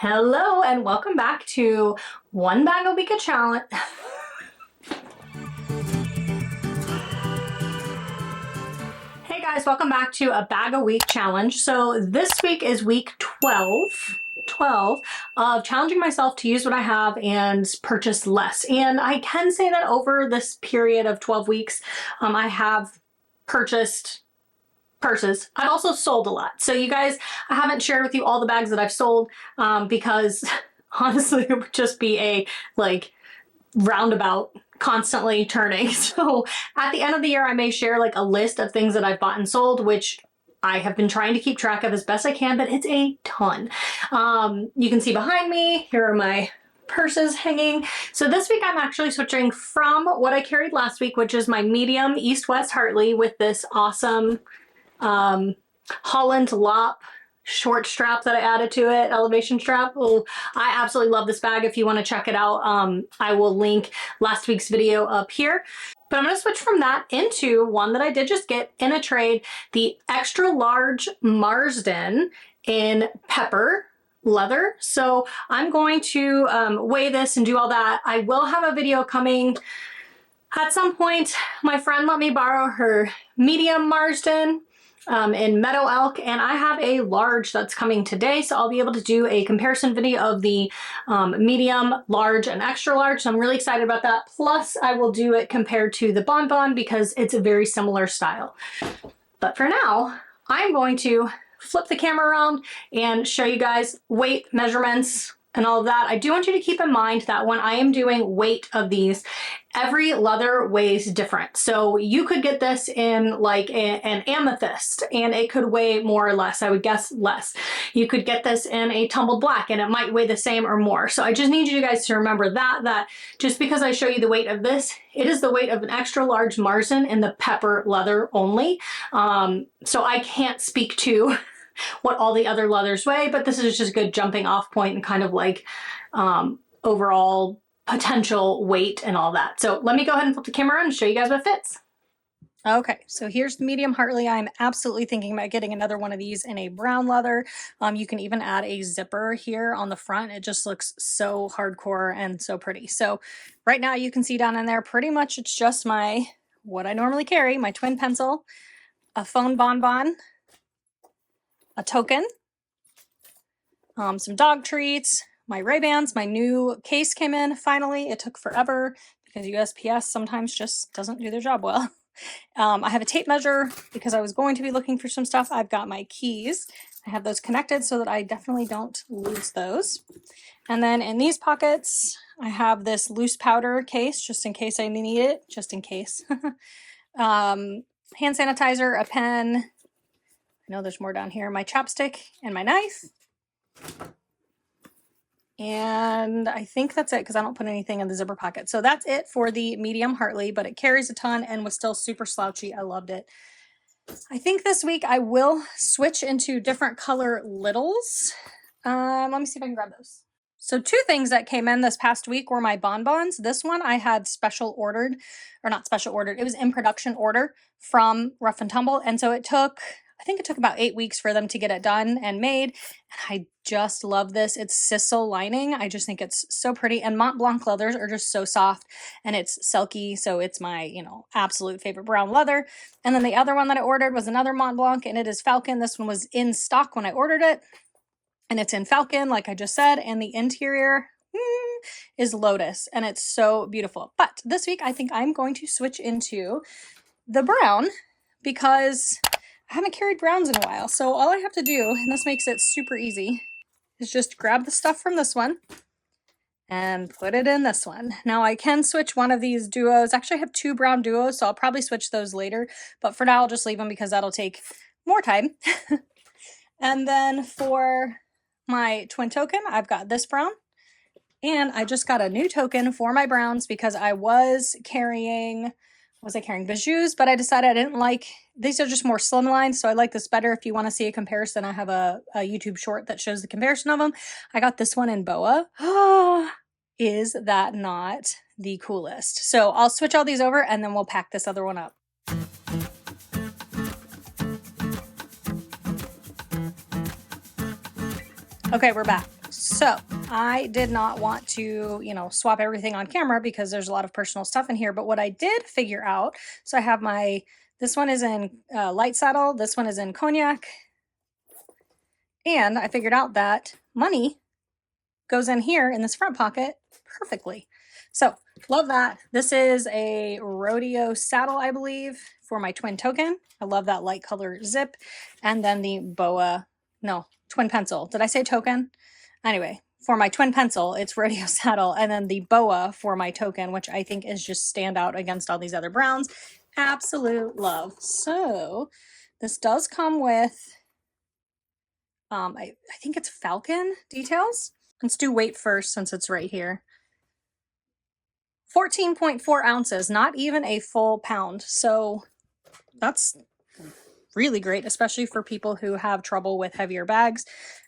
Hello and welcome back to One Bag a Week a Challenge. Hey guys, welcome back to a bag a week challenge. So this week is week 12 of challenging myself to use what I have and purchase less. And I can say that over this period of 12 weeks, I have purchased purses. I've also sold a lot. So you guys, I haven't shared with you all the bags that I've sold because honestly it would just be a roundabout constantly turning. So at the end of the year I may share a list of things that I've bought and sold, which I have been trying to keep track of as best I can, but it's a ton. You can see behind me, here are my purses hanging. So this week I'm actually switching from what I carried last week, which is my medium East-West Hartley with this awesome Holland Lop short strap that I added to it, elevation strap. Oh, I absolutely love this bag. If you want to check it out, I will link last week's video up here. But I'm going to switch from that into one that I did just get in a trade, the extra large Marsden in pepper leather. So I'm going to weigh this and do all that. I will have a video coming at some point. My friend let me borrow her medium Marsden in Meadow Elk, and I have a large that's coming today, so I'll be able to do a comparison video of the medium, large, and extra large. So I'm really excited about that. Plus I will do it compared to the Bonbon because it's a very similar style. But for now, I'm going to flip the camera around and show you guys weight, measurements, and all of that. I do want you to keep in mind that when I am doing weight of these, every leather weighs different. So you could get this in an amethyst and it could weigh more or less. I would guess less. You could get this in a tumbled black and it might weigh the same or more. So I just need you guys to remember that just because I show you the weight of this, it is the weight of an extra large Marsden in the pepper leather only. So I can't speak to what all the other leathers weigh, but this is just a good jumping off point and kind of overall potential weight and all that. So let me go ahead and flip the camera and show you guys what fits. Okay, so here's the medium Hartley. I'm absolutely thinking about getting another one of these in a brown leather. You can even add a zipper here on the front. It just looks so hardcore and so pretty. So right now you can see down in there, pretty much it's just what I normally carry, my twin pencil, a phone bonbon, a token, some dog treats, my Ray-Bans. My new case came in finally. It took forever because USPS sometimes just doesn't do their job well. I have a tape measure because I was going to be looking for some stuff. I've got my keys. I have those connected so that I definitely don't lose those. And then in these pockets, I have this loose powder case just in case I need it, just in case. Hand sanitizer, a pen. I know there's more down here. My chapstick and my knife. And I think that's it because I don't put anything in the zipper pocket. So that's it for the medium Hartley, but it carries a ton and was still super slouchy. I loved it. I think this week I will switch into different color littles. Let me see if I can grab those. So two things that came in this past week were my bonbons. This one I had special ordered, or not special ordered. It was in production order from Rough Tumble. And so I think it took about 8 weeks for them to get it done and made. And I just love this. It's sisal lining. I just think it's so pretty. And Mont Blanc leathers are just so soft and it's silky. So it's my, absolute favorite brown leather. And then the other one that I ordered was another Mont Blanc and it is Falcon. This one was in stock when I ordered it. And it's in Falcon, like I just said. And the interior is Lotus and it's so beautiful. But this week I think I'm going to switch into the brown because I haven't carried browns in a while, so all I have to do, and this makes it super easy, is just grab the stuff from this one and put it in this one. Now I can switch one of these duos. Actually, I have two brown duos, so I'll probably switch those later, but for now I'll just leave them because that'll take more time. And then for my twin token, I've got this brown, and I just got a new token for my browns because I was carrying Bijous, but I decided I didn't like, these are just more slimline, so I like this better. If you want to see a comparison, I have a YouTube short that shows the comparison of them. I got this one in boa. Is that not the coolest? So I'll switch all these over and then we'll pack this other one up. Okay, we're back. So I did not want to, you know, swap everything on camera because there's a lot of personal stuff in here. But what I did figure out, so I have my, this one is in light saddle, this one is in cognac. And I figured out that money goes in here in this front pocket perfectly. So love that. This is a rodeo saddle, I believe, for my twin token. I love that light color zip. And then the boa, no, twin pencil. Did I say token? Anyway, for my twin pencil, it's rodeo saddle. And then the boa for my token, which I think is just stand out against all these other browns. Absolute love. So this does come with, I think it's falcon details. Let's do weight first since it's right here. 14.4 ounces, not even a full pound. So that's really great, especially for people who have trouble with heavier bags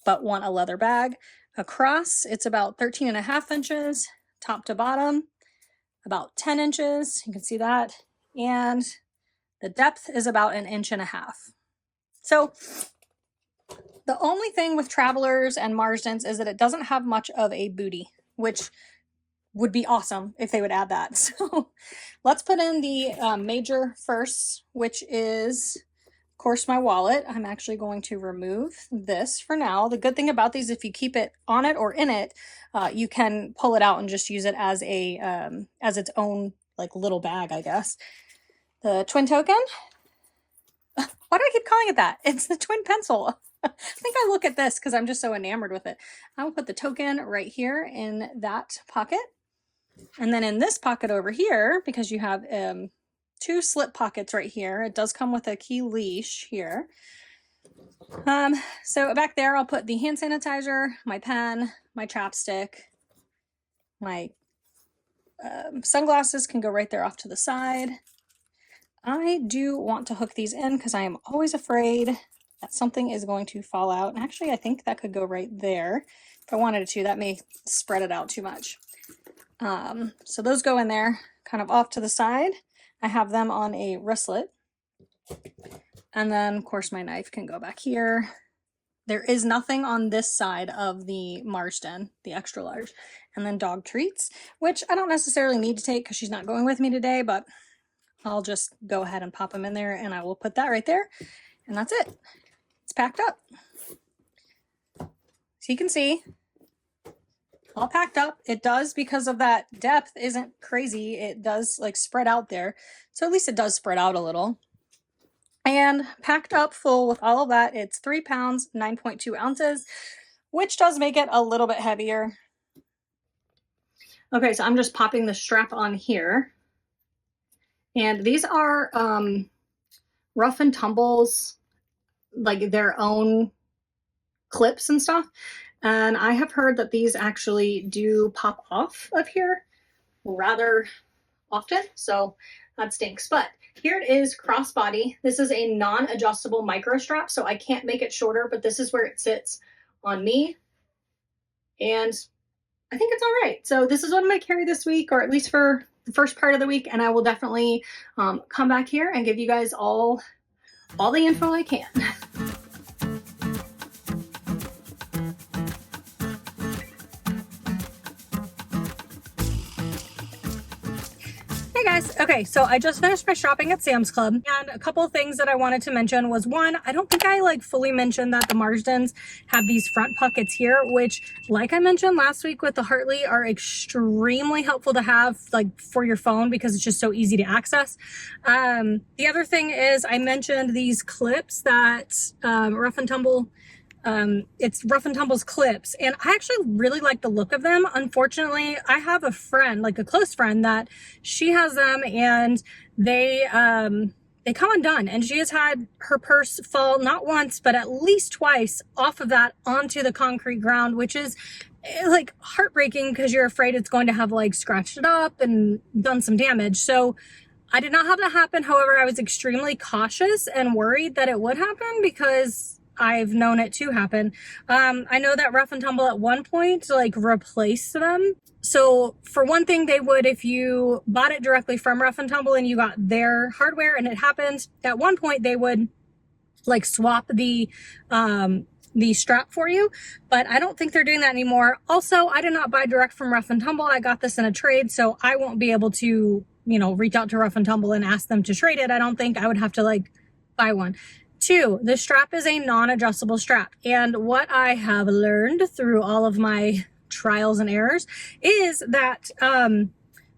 but want a leather bag. Across, it's about 13.5 inches, top to bottom, about 10 inches. You can see that. And the depth is about 1.5 inches. So the only thing with Travelers and Marsdens is that it doesn't have much of a booty, which would be awesome if they would add that. So let's put in the major first, which is, of course, my wallet. I'm actually going to remove this for now. The good thing about these, if you keep it on it or in it, you can pull it out and just use it as a as its own like little bag, I guess. The twin token. Why do I keep calling it that? It's the twin pencil. I think I look at this because I'm just so enamored with it. I will put the token right here in that pocket. And then in this pocket over here, because you have 2 slip pockets right here, it does come with a key leash here. So back there, I'll put the hand sanitizer, my pen, my chapstick, my sunglasses can go right there off to the side. I do want to hook these in because I am always afraid that something is going to fall out. And actually, I think that could go right there. If I wanted it to, that may spread it out too much. So those go in there, kind of off to the side. I have them on a wristlet. And then, of course, my knife can go back here. There is nothing on this side of the Marsden, the extra large. And then dog treats, which I don't necessarily need to take because she's not going with me today, but I'll just go ahead and pop them in there and I will put that right there. And that's it. It's packed up. So you can see, all packed up. It does, because of that depth isn't crazy. It does like spread out there. So at least it does spread out a little. And packed up full with all of that, it's 3 pounds, 9.2 ounces, which does make it a little bit heavier. Okay, so I'm just popping the strap on here. And these are Rough and Tumble's, like their own clips and stuff. And I have heard that these actually do pop off of here rather often. So that stinks. But here it is, crossbody. This is a non-adjustable micro strap, so I can't make it shorter, but this is where it sits on me. And I think it's all right. So this is what I'm going to carry this week, or at least for the first part of the week. And I will definitely come back here and give you guys all the info I can. Hey guys, okay, so I just finished my shopping at Sam's Club, and a couple of things that I wanted to mention was, one, I don't think I like fully mentioned that the Marsdens have these front pockets here, which, like I mentioned last week with the Hartley, are extremely helpful to have like for your phone because it's just so easy to access. The other thing is I mentioned these clips that Rough and Tumble, it's Rough and Tumble's clips, and I actually really like the look of them. Unfortunately, I have a friend, like a close friend, that she has them and they come undone, and she has had her purse fall not once but at least twice off of that onto the concrete ground, which is like heartbreaking because you're afraid it's going to have like scratched it up and done some damage. So I did not have that happen. However, I was extremely cautious and worried that it would happen because I've known it to happen. I know that Rough and Tumble at one point like replaced them. So for one thing, they would, if you bought it directly from Rough and Tumble and you got their hardware and it happened, at one point they would like swap the the strap for you, but I don't think they're doing that anymore. Also, I did not buy direct from Rough Tumble. I got this in a trade, so I won't be able to, you know, reach out to Rough Tumble and ask them to trade it. I don't think. I would have to like buy one. 2, the strap is a non-adjustable strap, and what I have learned through all of my trials and errors is that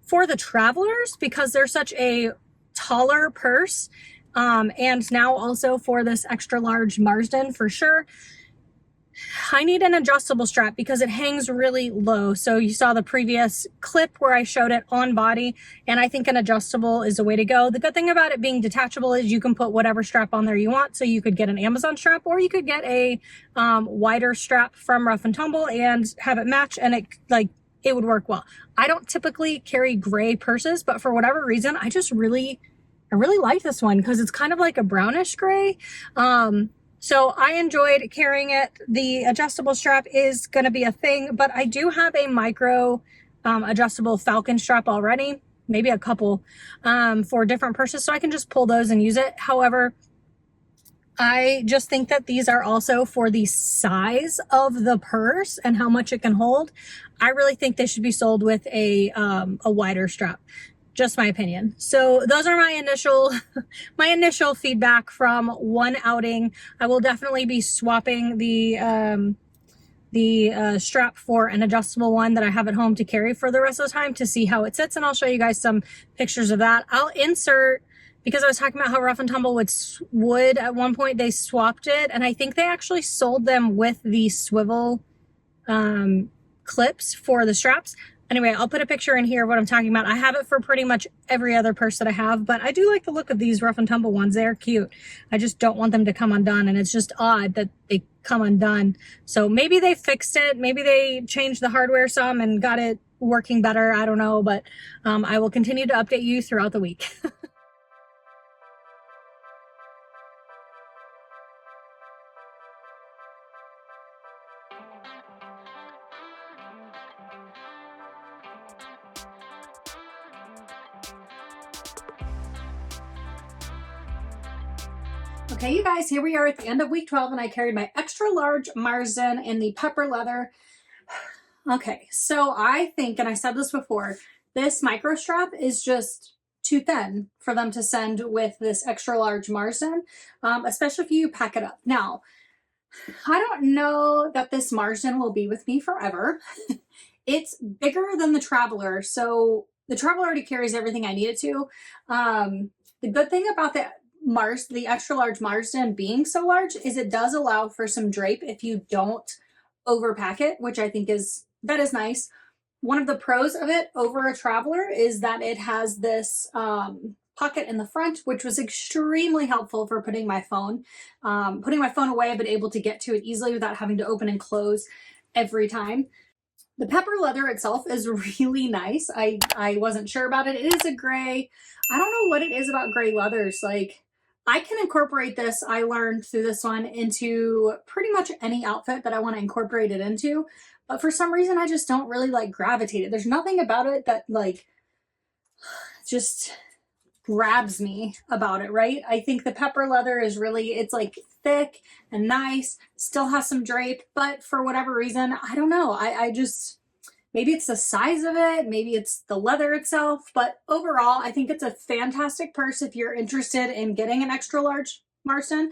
for the travelers, because they're such a taller purse, and now also for this extra large Marsden for sure, I need an adjustable strap because it hangs really low. So you saw the previous clip where I showed it on body, and I think an adjustable is the way to go. The good thing about it being detachable is you can put whatever strap on there you want. So you could get an Amazon strap, or you could get a wider strap from Rough Tumble and have it match, and it would work well. I don't typically carry gray purses, but for whatever reason, I really like this one because it's kind of like a brownish gray. So I enjoyed carrying it. The adjustable strap is going to be a thing, but I do have a micro adjustable Falcon strap already, maybe a couple for different purses, so I can just pull those and use it. However, I just think that these are also for the size of the purse and how much it can hold. I really think they should be sold with a wider strap. Just my opinion. So those are my initial feedback from one outing. I will definitely be swapping the strap for an adjustable one that I have at home to carry for the rest of the time to see how it sits, and I'll show you guys some pictures of that. I'll insert, because I was talking about how Rough Tumble would at one point they swapped it, and I think they actually sold them with the swivel clips for the straps. Anyway, I'll put a picture in here of what I'm talking about. I have it for pretty much every other purse that I have, but I do like the look of these Rough Tumble ones. They're cute. I just don't want them to come undone, and it's just odd that they come undone. So maybe they fixed it. Maybe they changed the hardware some and got it working better. I don't know, but I will continue to update you throughout the week. Okay, you guys, here we are at the end of week 12, and I carried my extra large Marsden in the pepper leather. Okay, so I think, and I said this before, this micro strap is just too thin for them to send with this extra large Marsden, especially if you pack it up. Now, I don't know that this Marsden will be with me forever. It's bigger than the Traveler, so the Traveler already carries everything I need it to. The good thing about the extra large Marsden being so large is it does allow for some drape if you don't overpack it, which I think is nice. One of the pros of it over a Traveler is that it has this pocket in the front, which was extremely helpful for putting my phone away. I've been able to get to it easily without having to open and close every time. The pepper leather itself is really nice. I wasn't sure about it. It is a gray. I don't know what it is about gray leathers. Like, I can incorporate this, I learned through this one, into pretty much any outfit that I want to incorporate it into. But for some reason, I just don't really like gravitate it. There's nothing about it that like just grabs me about it, right? I think the pepper leather is really, it's like thick and nice, still has some drape, but for whatever reason, I don't know. I just, maybe it's the size of it, maybe it's the leather itself, but overall, I think it's a fantastic purse if you're interested in getting an extra large Marsden.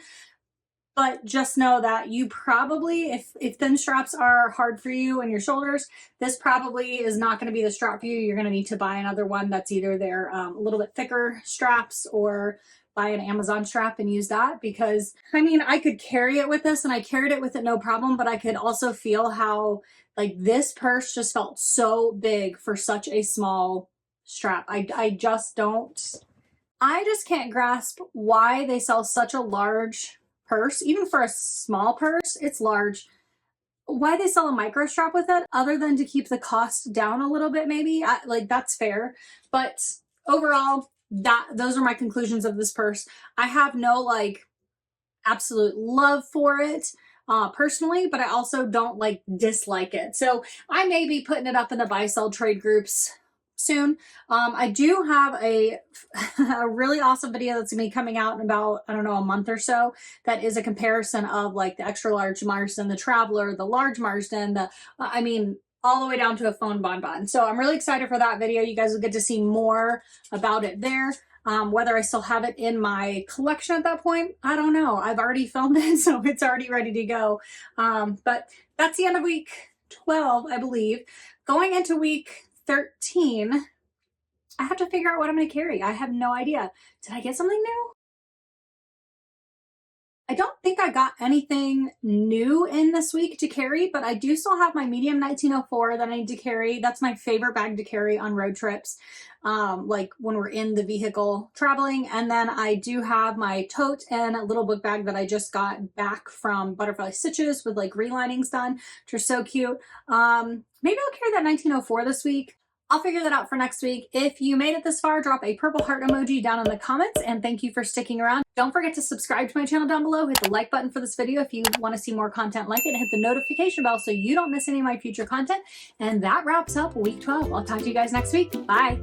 But just know that you probably, if thin straps are hard for you and your shoulders, this probably is not going to be the strap for you. You're going to need to buy another one that's either their a little bit thicker straps, or buy an Amazon strap and use that. Because, I mean, I could carry it with this, and I carried it with it no problem, but I could also feel how, like, this purse just felt so big for such a small strap. I just can't grasp why they sell such a large purse. Even for a small purse, it's large. Why they sell a micro strap with it, other than to keep the cost down a little bit, maybe. Like, that's fair. But overall, those are my conclusions of this purse. I have no like absolute love for it personally, but I also don't like dislike it. So I may be putting it up in the buy sell trade groups soon. I do have a really awesome video that's gonna be coming out in about, I don't know, a month or so. That is a comparison of like the extra large Marsden, the Traveler, the large Marsden, the, I mean, all the way down to a phone bonbon. So I'm really excited for that video. You guys will get to see more about it there. Whether I still have it in my collection at that point, I don't know. I've already filmed it, so it's already ready to go. But that's the end of week 12, I believe. Going into week 13, I have to figure out what I'm going to carry. I have no idea. Did I get something new? I don't think I got anything new in this week to carry, but I do still have my medium 1904 that I need to carry. That's my favorite bag to carry on road trips, like when we're in the vehicle traveling. And then I do have my tote and a little book bag that I just got back from Butterfly Stitches with like relinings done, which are so cute. Maybe I'll carry that 1904 this week. I'll figure that out for next week. If you made it this far, drop a purple heart emoji down in the comments, and thank you for sticking around. Don't forget to subscribe to my channel down below. Hit the like button for this video if you want to see more content like it. Hit the notification bell so you don't miss any of my future content. And that wraps up week 12. I'll talk to you guys next week. Bye.